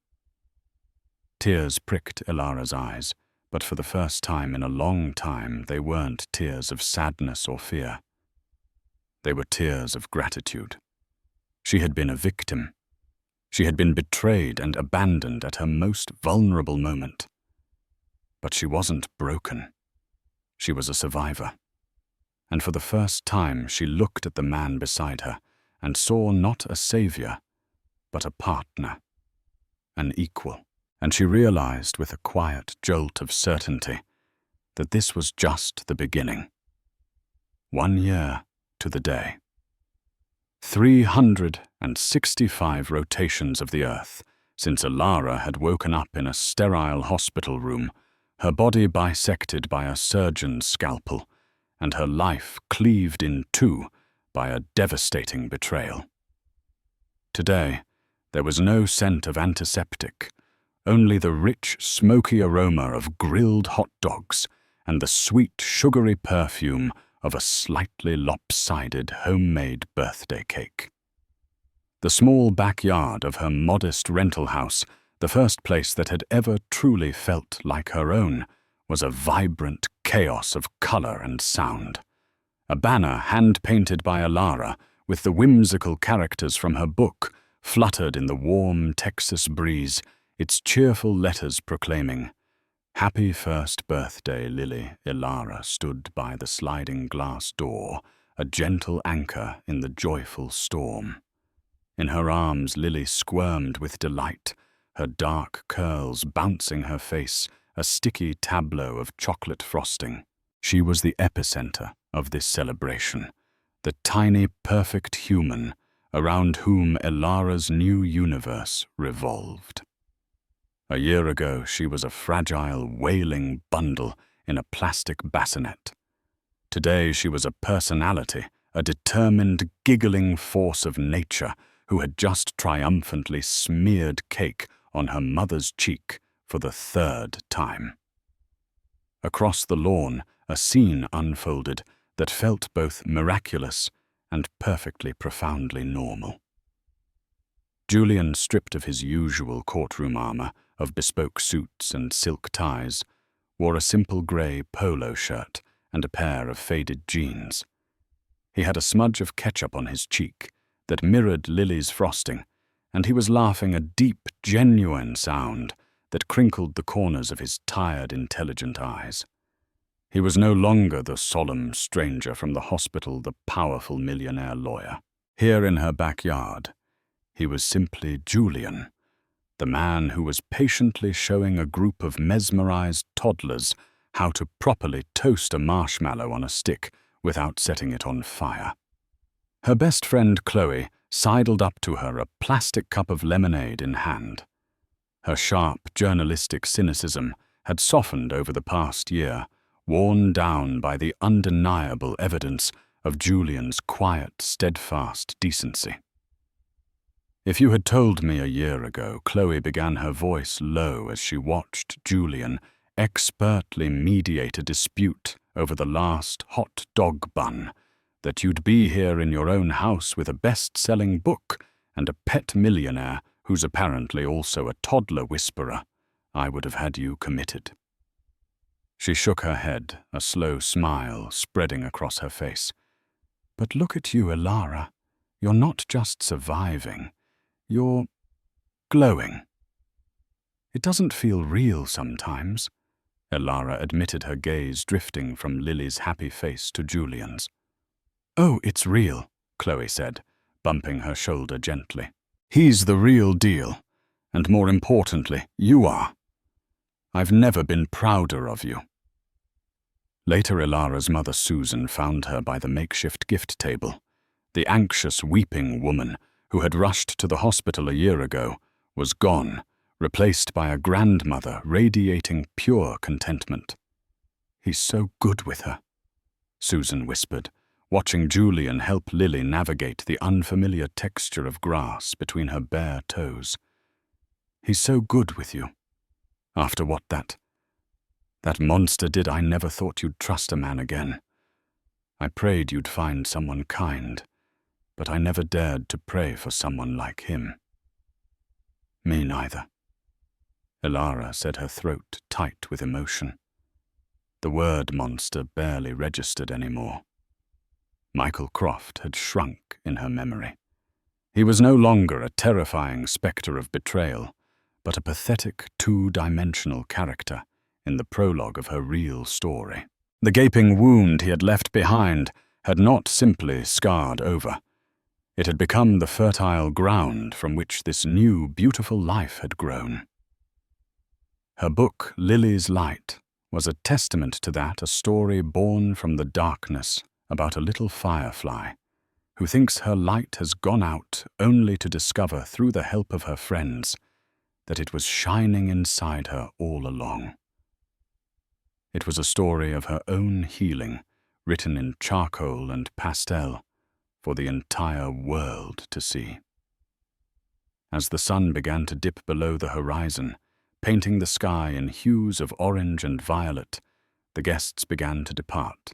Tears pricked Elara's eyes, but for the first time in a long time they weren't tears of sadness or fear. They were tears of gratitude. She had been a victim. She had been betrayed and abandoned at her most vulnerable moment. But she wasn't broken. She was a survivor. And for the first time she looked at the man beside her and saw not a savior, but a partner, an equal. And she realized with a quiet jolt of certainty that this was just the beginning. 1 year to the day. 365 rotations of the earth since Elara had woken up in a sterile hospital room, her body bisected by a surgeon's scalpel, and her life cleaved in two by a devastating betrayal. Today, there was no scent of antiseptic, only the rich, smoky aroma of grilled hot dogs and the sweet, sugary perfume of a slightly lopsided homemade birthday cake. The small backyard of her modest rental house, the first place that had ever truly felt like her own, was a vibrant chaos of color and sound. A banner hand-painted by Elara, with the whimsical characters from her book, fluttered in the warm Texas breeze, its cheerful letters proclaiming, "Happy first birthday, Lily." Elara stood by the sliding glass door, a gentle anchor in the joyful storm. In her arms, Lily squirmed with delight, her dark curls bouncing her face, a sticky tableau of chocolate frosting. She was the epicenter of this celebration, the tiny, perfect human around whom Elara's new universe revolved. A year ago, she was a fragile, wailing bundle in a plastic bassinet. Today she was a personality, a determined, giggling force of nature who had just triumphantly smeared cake on her mother's cheek for the third time. Across the lawn, a scene unfolded that felt both miraculous and perfectly profoundly normal. Julian, stripped of his usual courtroom armor of bespoke suits and silk ties, wore a simple grey polo shirt and a pair of faded jeans. He had a smudge of ketchup on his cheek that mirrored Lily's frosting, and he was laughing a deep, genuine sound that crinkled the corners of his tired, intelligent eyes. He was no longer the solemn stranger from the hospital, the powerful millionaire lawyer. Here in her backyard, he was simply Julian, the man who was patiently showing a group of mesmerized toddlers how to properly toast a marshmallow on a stick without setting it on fire. Her best friend Chloe sidled up to her, a plastic cup of lemonade in hand. Her sharp, journalistic cynicism had softened over the past year, worn down by the undeniable evidence of Julian's quiet, steadfast decency. If you had told me a year ago, Chloe began her voice low as she watched Julian expertly mediate a dispute over the last hot dog bun, that you'd be here in your own house with a best-selling book and a pet millionaire who's apparently also a toddler whisperer, I would have had you committed. She shook her head, a slow smile spreading across her face. But look at you, Elara. You're not just surviving. You're glowing. It doesn't feel real sometimes. Elara admitted, her gaze drifting from Lily's happy face to Julian's. Oh, it's real, Chloe said, bumping her shoulder gently. He's the real deal, and more importantly, you are. I've never been prouder of you. Later, Elara's mother Susan found her by the makeshift gift table. The anxious, weeping woman who had rushed to the hospital a year ago was gone, replaced by a grandmother radiating pure contentment. He's so good with her, Susan whispered, watching Julian help Lily navigate the unfamiliar texture of grass between her bare toes. He's so good with you. After what that monster did, I never thought you'd trust a man again. I prayed you'd find someone kind, but I never dared to pray for someone like him. Me neither. Elara said, her throat tight with emotion. The word monster barely registered anymore. Michael Croft had shrunk in her memory. He was no longer a terrifying spectre of betrayal, but a pathetic, two-dimensional character in the prologue of her real story. The gaping wound he had left behind had not simply scarred over. It had become the fertile ground from which this new, beautiful life had grown. Her book, Lily's Light, was a testament to that, a story born from the darkness about a little firefly who thinks her light has gone out only to discover, through the help of her friends, that it was shining inside her all along. It was a story of her own healing, written in charcoal and pastel, for the entire world to see. As the sun began to dip below the horizon, painting the sky in hues of orange and violet, the guests began to depart,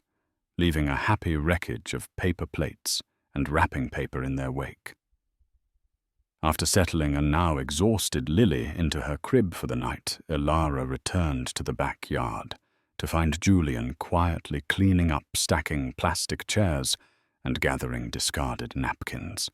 leaving a happy wreckage of paper plates and wrapping paper in their wake. After settling a now exhausted Lily into her crib for the night, Elara returned to the backyard to find Julian quietly cleaning up stacking plastic chairs and gathering discarded napkins.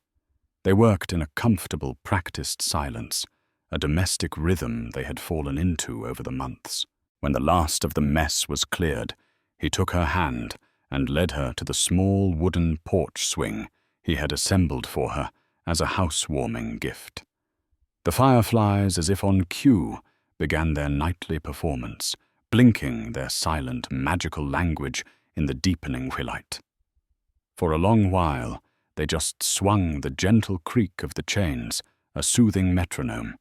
They worked in a comfortable, practiced silence, a domestic rhythm they had fallen into over the months. When the last of the mess was cleared, he took her hand and led her to the small wooden porch swing he had assembled for her as a housewarming gift. The fireflies, as if on cue, began their nightly performance, blinking their silent, magical language in the deepening twilight. For a long while, they just swung the gentle creak of the chains, a soothing metronome.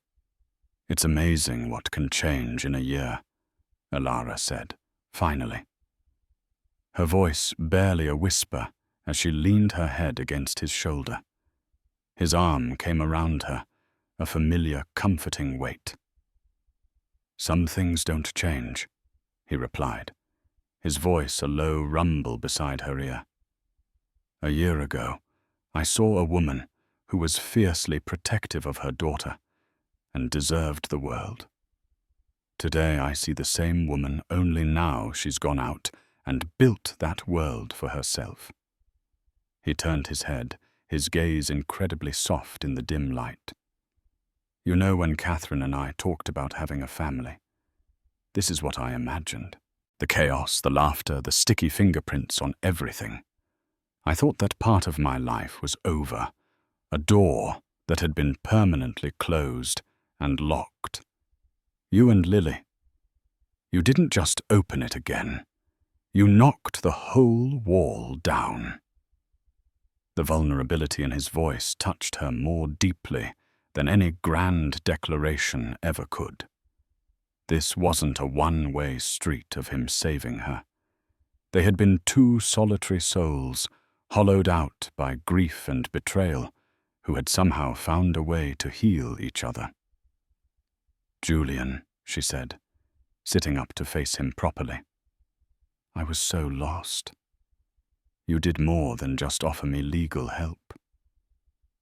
It's amazing what can change in a year, Elara said, finally. her voice barely a whisper as she leaned her head against his shoulder. His arm came around her, a familiar, comforting weight. "Some things don't change," he replied, his voice a low rumble beside her ear. "A year ago, I saw a woman who was fiercely protective of her daughter and deserved the world. Today I see the same woman, only now she's gone out and built that world for herself." He turned his head, his gaze incredibly soft in the dim light. "You know, when Catherine and I talked about having a family, this is what I imagined. The chaos, the laughter, the sticky fingerprints on everything. I thought that part of my life was over, a door that had been permanently closed and locked. You and Lily, you didn't just open it again. You knocked the whole wall down." The vulnerability in his voice touched her more deeply than any grand declaration ever could. This wasn't a one-way street of him saving her. They had been two solitary souls, hollowed out by grief and betrayal, who had somehow found a way to heal each other. "Julian," she said, sitting up to face him properly, "I was so lost. You did more than just offer me legal help.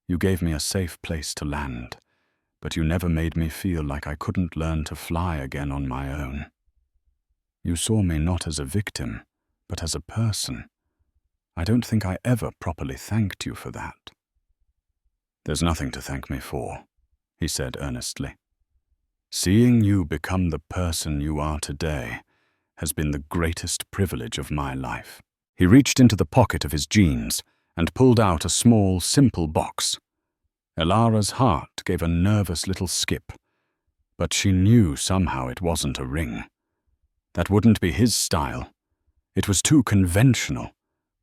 You gave me a safe place to land, but you never made me feel like I couldn't learn to fly again on my own. You saw me not as a victim, but as a person. I don't think I ever properly thanked you for that." "There's nothing to thank me for," he said earnestly. "Seeing you become the person you are today has been the greatest privilege of my life." He reached into the pocket of his jeans and pulled out a small, simple box. Elara's heart gave a nervous little skip, but she knew somehow it wasn't a ring. That wouldn't be his style. It was too conventional,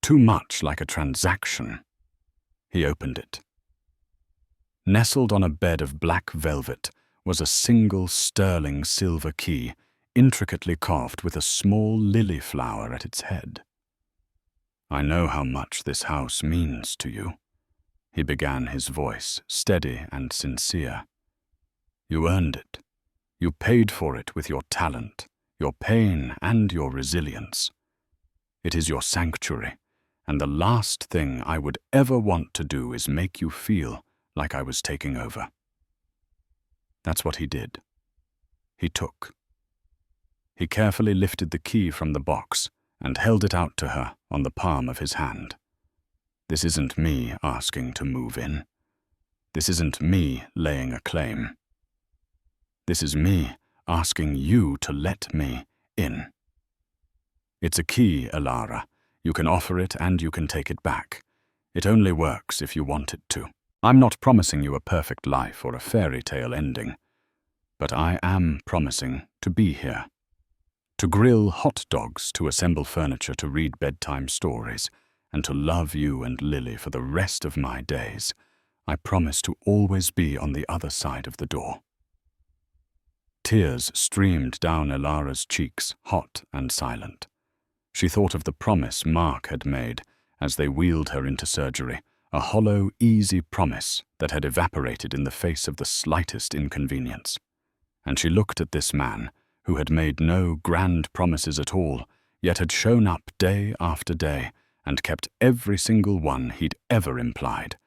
too much like a transaction. He opened it. Nestled on a bed of black velvet was a single sterling silver key, intricately carved with a small lily flower at its head. "I know how much this house means to you," he began, his voice steady and sincere. "You earned it. You paid for it with your talent, your pain, and your resilience. It is your sanctuary, and the last thing I would ever want to do is make you feel like I was taking over." That's what he did. He took. He carefully lifted the key from the box and held it out to her on the palm of his hand. "This isn't me asking to move in. This isn't me laying a claim. This is me asking you to let me in. It's a key, Elara. You can offer it and you can take it back. It only works if you want it to. I'm not promising you a perfect life or a fairy tale ending, but I am promising to be here. To grill hot dogs, to assemble furniture, to read bedtime stories, and to love you and Lily for the rest of my days. I promise to always be on the other side of the door." Tears streamed down Elara's cheeks, hot and silent. She thought of the promise Mark had made as they wheeled her into surgery, a hollow, easy promise that had evaporated in the face of the slightest inconvenience. And she looked at this man, who had made no grand promises at all, yet had shown up day after day and kept every single one he'd ever implied.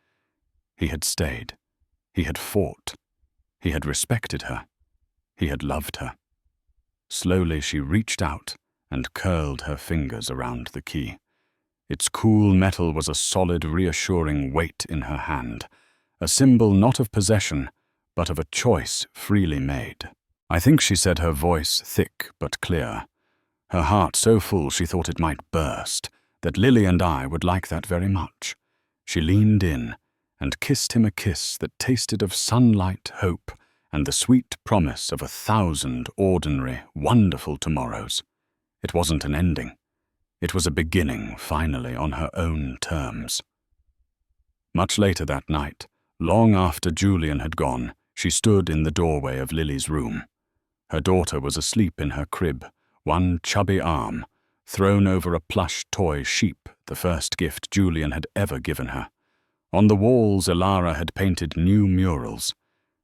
He had stayed. He had fought. He had respected her. He had loved her. Slowly she reached out and curled her fingers around the key. Its cool metal was a solid, reassuring weight in her hand, a symbol not of possession, but of a choice freely made. I think she said, her voice thick but clear, her heart so full she thought it might burst, that Lily and I would like that very much. She leaned in and kissed him a kiss that tasted of sunlight, hope, and the sweet promise of 1,000 ordinary, wonderful tomorrows. It wasn't an ending. It was a beginning, finally, on her own terms. Much later that night, long after Julian had gone, she stood in the doorway of Lily's room. Her daughter was asleep in her crib, one chubby arm, thrown over a plush toy sheep, the first gift Julian had ever given her. On the walls, Elara had painted new murals.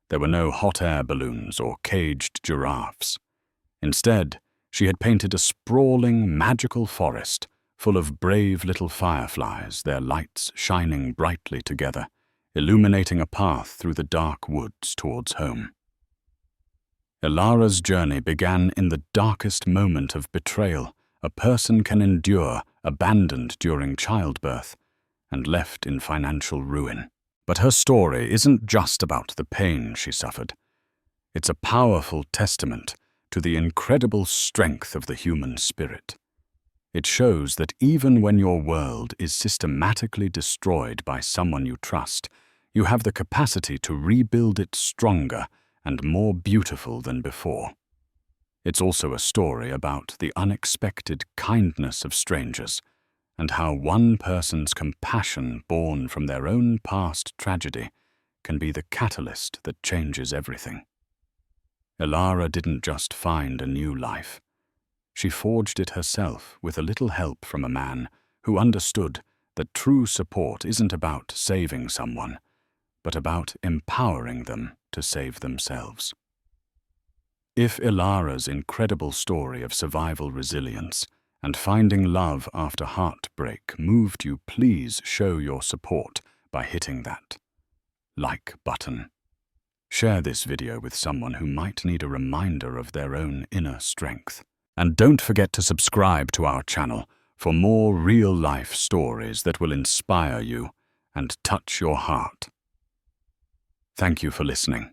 There were no hot air balloons or caged giraffes. Instead, she had painted a sprawling, magical forest full of brave little fireflies, their lights shining brightly together, illuminating a path through the dark woods towards home. Elara's journey began in the darkest moment of betrayal a person can endure, abandoned during childbirth, and left in financial ruin. But her story isn't just about the pain she suffered. It's a powerful testament to the incredible strength of the human spirit. It shows that even when your world is systematically destroyed by someone you trust, you have the capacity to rebuild it stronger and more beautiful than before. It's also a story about the unexpected kindness of strangers and how one person's compassion born from their own past tragedy can be the catalyst that changes everything. Elara didn't just find a new life. She forged it herself with a little help from a man who understood that true support isn't about saving someone, but about empowering them to save themselves. If Elara's incredible story of survival resilience and finding love after heartbreak moved you, please show your support by hitting that like button. Share this video with someone who might need a reminder of their own inner strength. And don't forget to subscribe to our channel for more real-life stories that will inspire you and touch your heart. Thank you for listening.